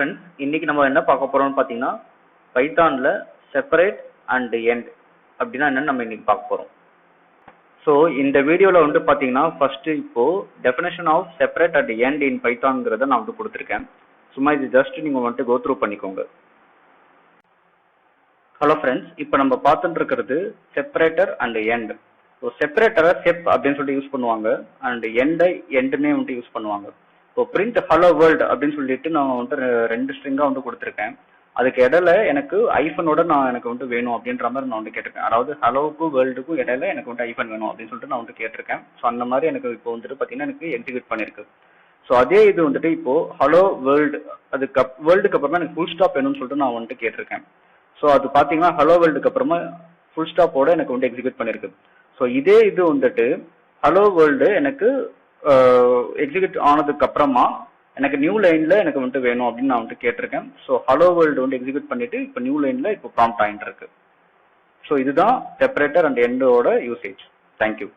friends, இன்னைக்கு நம்ம என்ன பார்க்க போறோம்னு பாத்தீங்கன்னா பைத்தான்ல செப்பரேட் அண்ட் எண்ட் அப்படின்னா என்னன்னு நம்ம இன்னைக்கு பார்க்க போறோம். ஸோ இந்த வீடியோல வந்து பாத்தீங்கன்னா ஃபர்ஸ்ட் இப்போ definition of separate and end in பைத்தான்ங்கிறத நான் வந்து கொடுத்துருக்கேன். சும்மா இது ஜஸ்ட் நீங்க வந்துட்டு கோ த்ரூ பண்ணிக்கோங்க. ஹலோ ஃப்ரெண்ட்ஸ், இப்போ நம்ம பார்த்துட்டு இருக்கிறது செப்பரேட்டர் அண்ட் எண்ட். ஸோ செப்பரேட்டரை செப் அப்படின்னு சொல்லிட்டு யூஸ் பண்ணுவாங்க அண்ட் எண்டை எண்டுன்னே வந்துட்டு யூஸ் பண்ணுவாங்க. இப்போ பிரிண்ட் ஹலோ வேர்ல்டு அப்படின்னு சொல்லிட்டு நான் வந்துட்டு ரெண்டு ஸ்ட்ரிங்கா வந்து கொடுத்துருக்கேன். அதுக்கு இடையில எனக்கு ஐஃபனோட எனக்கு வந்து வேணும் அப்படின்ற மாதிரி நான் வந்து கேட்டிருக்கேன். அதாவது ஹலோவுக்கும் வேர்ல்டுக்கும் இடையில எனக்கு வந்து ஐஃபன் வேணும் அப்படின்னு சொல்லிட்டு நான் வந்து கேட்டிருக்கேன். ஸோ அந்த மாதிரி எனக்கு இப்போ வந்துட்டு பார்த்தீங்கன்னா எனக்கு எக்ஸிக்யூட் பண்ணிருக்கு. ஸோ அதே இது வந்துட்டு இப்போ ஹலோ வேர்ல்டு அதுக்கு வேர்ல்டுக்கு அப்புறமா எனக்கு ஃபுல் ஸ்டாப் வேணும்னு சொல்லிட்டு நான் வந்துட்டு கேட்டிருக்கேன். ஸோ அது பார்த்தீங்கன்னா ஹலோ வேர்ல்டுக்கு அப்புறமா ஃபுல் ஸ்டாப்போட எனக்கு வந்து எக்ஸிக்யூட் பண்ணிருக்கு. ஸோ இதே இது வந்துட்டு ஹலோ வேர்ல்டு எனக்கு எக்ஸிக்யூட் ஆனதுக்கு அப்புறமா எனக்கு நியூ லைன்ல எனக்கு வந்துட்டு வேணும் அப்படின்னு நான் வந்துட்டு கேட்டிருக்கேன். ஸோ ஹலோ வேர்ல்டு வந்து எக்ஸிக்யூட் பண்ணிட்டு இப்போ நியூ லைன்ல இப்போ ப்ராம்ப்ட் ஆயிட்டு இருக்கு. ஸோ இதுதான் செப்பரேட்டர் அண்ட் எண்டோட யூசேஜ். தேங்க்யூ.